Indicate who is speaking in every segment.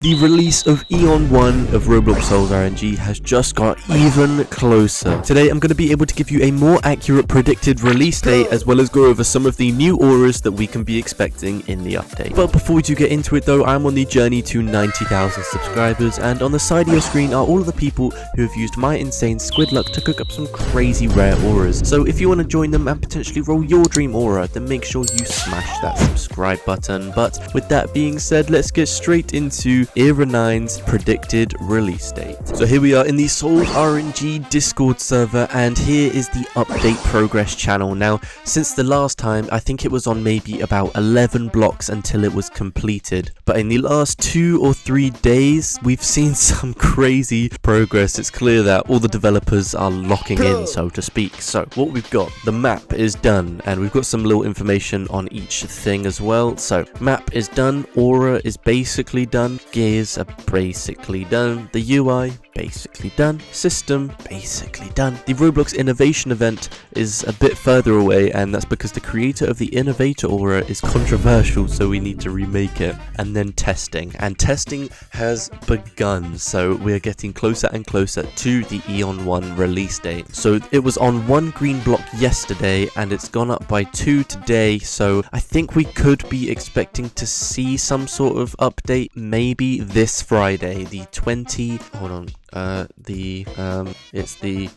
Speaker 1: The release of Eon 1 of Roblox Souls RNG has just got even closer. Today I'm going to be able to give you a more accurate predicted release date as well as go over some of the new auras that we can be expecting in the update. But before we do get into it though, I'm on the journey to 90,000 subscribers, and on the side of your screen are all of the people who have used my insane squid luck to cook up some crazy rare auras. So if you want to join them and potentially roll your dream aura, then make sure you smash that subscribe button. But with that being said, let's get straight into Era 9's predicted release date. So here we are in the Souls RNG Discord server, and here is the update progress channel. Now, since the last time, I think it was on maybe about 11 blocks until it was completed. But in the last 2 or 3 days, we've seen some crazy progress. It's clear that all the developers are locking in, so to speak. So what we've got, the map is done, and we've got some little information on each thing as well. So map is done, aura is basically done, gears are basically done, the UI basically done, system basically done. The Roblox innovation event is a bit further away, and that's because the creator of the innovator aura is controversial, so we need to remake it. And then testing, and testing has begun, so we're getting closer and closer to the Eon 1 release date. So it was on 1 green block yesterday, and it's gone up by 2 today, so I think we could be expecting to see some sort of update maybe this Friday, the 20, hold on,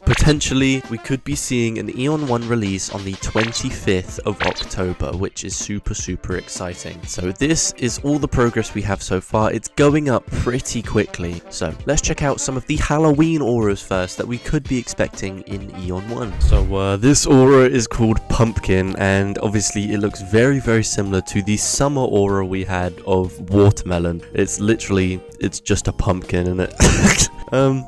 Speaker 1: potentially we could be seeing an Eon 1 release on the 25th of October, which is super exciting. So this is all the progress we have so far. It's going up pretty quickly. So let's check out some of the Halloween auras first that we could be expecting in Eon 1. So this aura is called Pumpkin, and obviously it looks very similar to the summer aura we had of Watermelon. It's just a pumpkin, isn't it?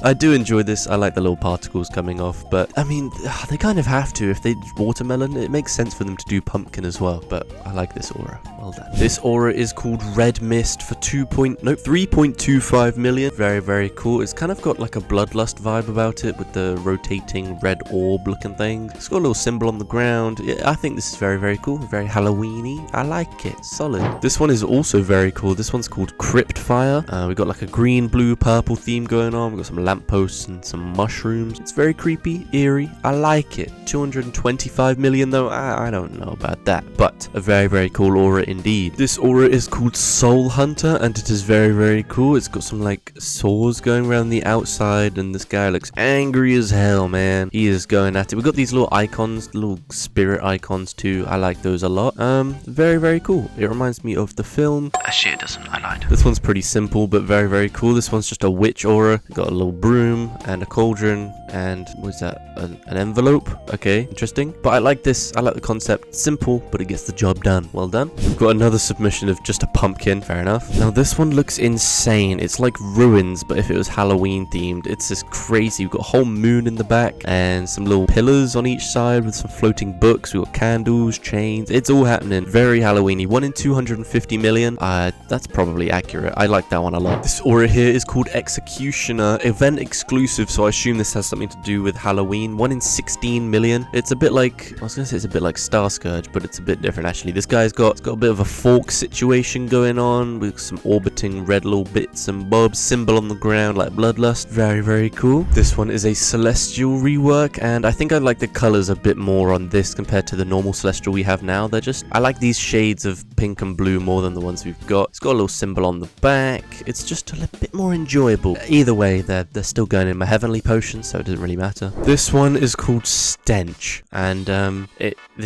Speaker 1: I do enjoy this. I like the little particles coming off, but I mean, they kind of have to. If they did Watermelon, it makes sense for them to do Pumpkin as well, but I like this aura. Well done. This aura is called Red Mist for 3.25 million. Very cool. It's kind of got like a Bloodlust vibe about it with the rotating red orb looking thing. It's got a little symbol on the ground. Yeah, I think this is very cool. Very Halloween-y. I like it. Solid. This one is also very cool. This one's called Crypt Fire. We got like a green, blue, purple theme going on. We've got some lampposts and some mushrooms. It's very creepy, eerie. I like it. 225 million though, I don't know about that, but a very cool aura indeed. This aura is called Soul Hunter, and it is very cool. It's got some like saws going around the outside, and this guy looks angry as hell, man. He is going at it. We've got these little icons, little spirit icons too. I like those a lot. Very cool. It reminds me of the film. Actually, it doesn't. I lied. This one's pretty simple, but very cool. This one's just a witch aura. Got a little broom and a cauldron, and what's that? An envelope. Okay, interesting. But I like this. I like the concept. Simple, but it gets the job done. Well done. We've got another submission of just a pumpkin. Fair enough. Now this one looks insane. It's like ruins, but if it was Halloween themed. It's just crazy. We've got a whole moon in the back and some little pillars on each side with some floating books. We've got candles, chains. It's all happening. Very Halloween-y. 1 in 250 million. That's probably accurate. I like that one a lot. This aura here is called Executioner. Event exclusive, so I assume this has something to do with Halloween. 1 in 16 million. It's a bit like, I was gonna say it's a bit like Star Scourge, but it's a bit different actually. This guy's got a bit of a fork situation going on with some orbiting red little bits and bobs, symbol on the ground like Bloodlust. Very cool. This one is a Celestial rework, and I think I like the colors a bit more on this compared to the normal Celestial we have now. I like these shades of pink and blue more than the ones we've got. It's got a little symbol on the back. It's just a little bit more enjoyable. Either way, they're still going in my heavenly potion, so it doesn't really matter. This one is called Stench, and I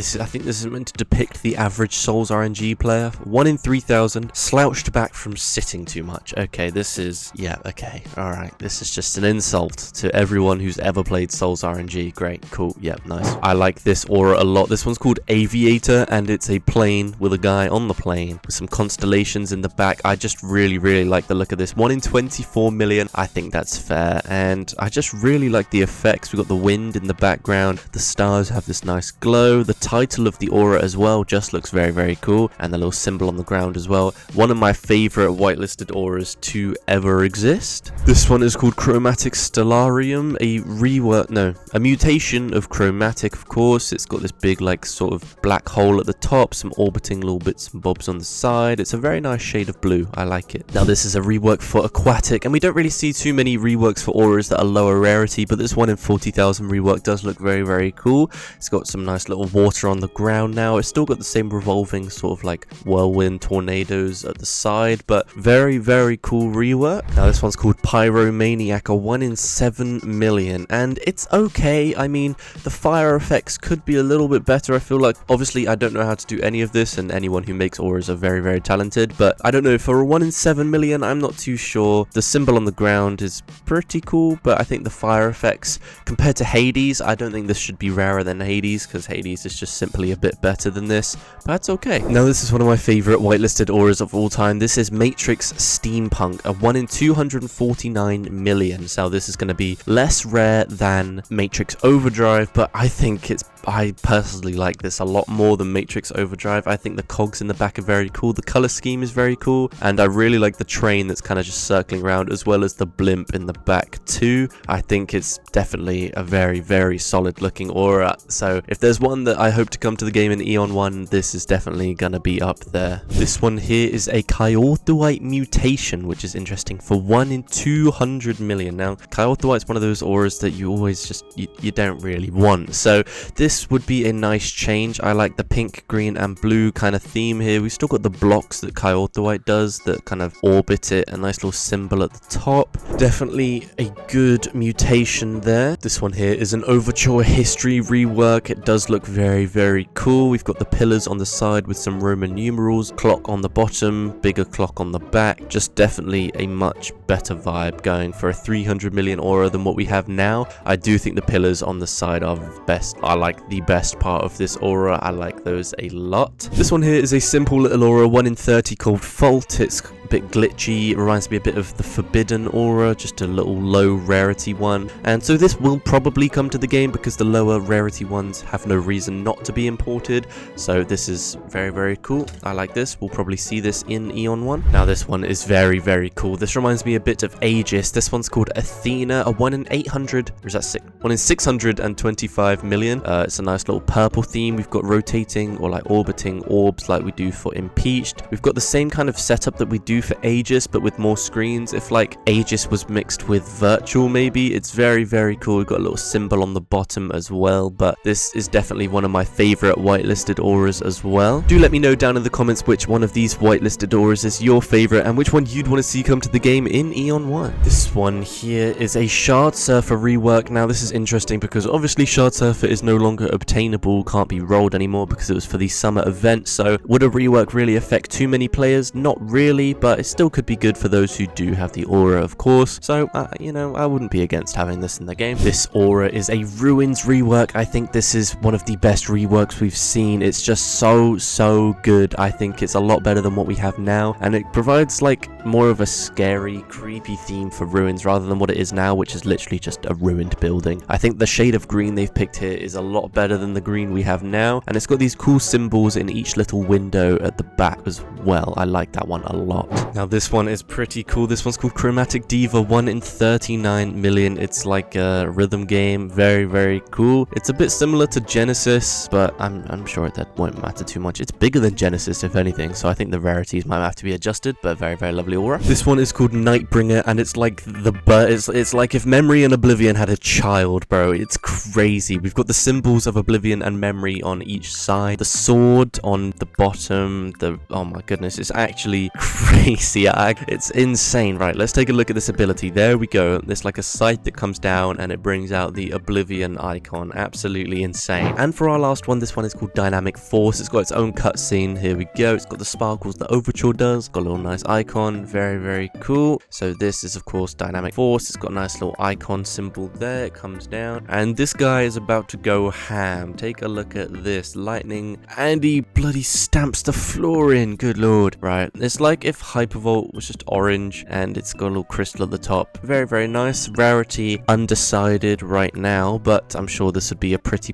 Speaker 1: think this is meant to depict the average Souls RNG player. 1 in 3,000, slouched back from sitting too much. Okay, okay, alright. This is just an insult to everyone who's ever played Souls RNG. Great, cool, yep, nice. I like this aura a lot. This one's called Aviator, and it's a plane with a guy on the plane with some constellations in the back. I just really like the look of this. 1 in 24 million. I think that's fair, and I just really like the effects. We've got the wind in the background. The stars have this nice glow. The title of the aura as well just looks very cool, and the little symbol on the ground as well. One of my favorite whitelisted auras to ever exist. This one is called Chromatic Stellarium, a mutation of Chromatic, of course. It's got this big like sort of black hole at the top, some orbiting little bits some bobs on the side. It's a very nice shade of blue. I like it. Now this is a rework for Aquatic, and we don't really see too many reworks for auras that are lower rarity, but this 1 in 40,000 rework does look very, very cool. It's got some nice little water on the ground now. It's still got the same revolving sort of like whirlwind tornadoes at the side, but very, very cool rework. Now this one's called Pyromaniac, a 1 in 7 million, and it's okay. I mean, the fire effects could be a little bit better. I feel like, obviously, I don't know how to do any of this, and anyone who makes auras are very, very talented, but I don't know, for a 1 in 7 million, I'm not too sure. The symbol on the ground is pretty cool, but I think the fire effects, compared to Hades, I don't think this should be rarer than Hades, because Hades is just simply a bit better than this, but that's okay. Now this is one of my favorite whitelisted auras of all time. This is Matrix Steampunk, a 1 in 249 million. So this is going to be less rare than Matrix Overdrive, but I personally like this a lot more than Matrix Overdrive. I think the cogs in the back are very cool, the color scheme is very cool, and I really like the train that's kind of just circling around, as well as the blimp in the back too. I think it's definitely a very, very solid looking aura. So if there's one that I hope to come to the game in Eon 1, this is definitely gonna be up there. This one here is a Kyorthite mutation, which is interesting, for 1 in 200 million. Now Kyorthite's one of those auras that you always just you don't really want, so this would be a nice change. I like the pink, green and blue kind of theme here. We've still got the blocks that Kyorthite does that kind of orbit it, a nice little symbol at the top. Definitely a good mutation there. This one here is an Overture history rework. It does look very, very cool. We've got the pillars on the side with some Roman numerals, clock on the bottom, bigger clock on the back. Just definitely a much better vibe going for a 300 million aura than what we have now. I do think the pillars on the side are best. I like the best part of this aura. I like those a lot. This one here is a simple little aura, 1 in 30, called Fault. It's a bit glitchy. It reminds me a bit of the Forbidden aura, just a little low rarity one. And so this will probably come to the game because the lower rarity ones have no reason not to be imported. So this is very, very cool. I like this. We'll probably see this in Eon 1. Now this one is very, very cool. This reminds me a bit of Aegis. This one's called Athena, a 1 in 800, or is that 6? 1 in 625 million. It's a nice little purple theme. We've got rotating or like orbiting orbs like we do for Impeached. We've got the same kind of setup that we do for Aegis, but with more screens. If like Aegis was mixed with Virtual, maybe. It's very, very cool. We've got a little symbol on the bottom as well, but this is definitely one of my favorite whitelisted auras as well. Do let me know down in the comments which one of these whitelisted auras is your favorite and which one you'd want to see come to the game in Eon 1. This one here is a Shard Surfer rework. Now this is interesting because obviously Shard Surfer is no longer obtainable, can't be rolled anymore because it was for the summer event. So would a rework really affect too many players? Not really, but it still could be good for those who do have the aura, of course. So you know, I wouldn't be against having this in the game. This aura is a Ruins rework. I think this is one of the best reworks we've seen. It's just so good. I think it's a lot better than what we have now, and it provides like more of a scary, creepy theme for Ruins rather than what it is now, which is literally just a ruined building. I think the shade of green they've picked here is a lot better than the green we have now, and it's got these cool symbols in each little window at the back as well. I like that one a lot. Now this one is pretty cool. This one's called Chromatic Diva, 1 in 39 million. It's like a rhythm game. Very, very cool. It's a bit similar to Genesis, but I'm sure that won't matter too much. It's bigger than Genesis, if anything, so I think the rarities might have to be adjusted, but very, very lovely aura. This one is called Nightbringer, and it's like it's like if Memory and Oblivion had a child, bro. It's crazy. We've got the symbols of Oblivion and Memory on each side, the sword on the bottom, oh my goodness, it's actually crazy. It's insane. Right, let's take a look at this ability. There we go. There's like a scythe that comes down and it brings out the Oblivion icon. Absolutely insane. And for our last one, this one is called Dynamic Force. It's got its own cutscene. Here we go. It's got the sparkles that Overture does. Got a little nice icon. Very, very cool. So this is of course Dynamic Force. It's got a nice little icon symbol there. It comes down, and this guy is about to go ham. Take a look at this. Lightning, and he bloody stamps the floor in. Good lord. Right, it's like if Hypervolt was just orange and it's got a little crystal at the top. Very, very nice. Rarity undecided right now, but I'm sure this would be a pretty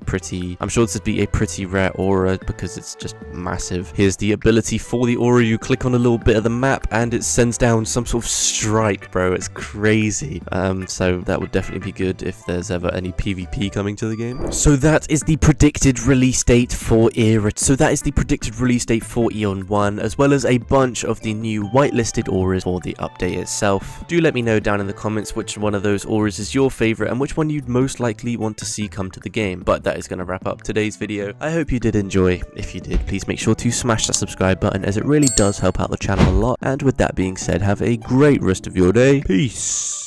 Speaker 1: rare aura because it's just massive. Here's the ability for the aura. You click on a little bit of the map and it sends down some sort of strike, bro. It's crazy. So that would definitely be good if there's ever any PvP coming to the game. So that is the predicted release date for date for Eon 1, as well as a bunch of the new whitelisted auras for the update itself. Do let me know down in the comments which one of those auras is your favorite and which one you'd most likely want to see come to the game. But that is going to wrap up today's video. I hope you did enjoy. If you did, please make sure to smash that subscribe button, as it really does help out the channel a lot. And with that being said, have a great rest of your day. Peace.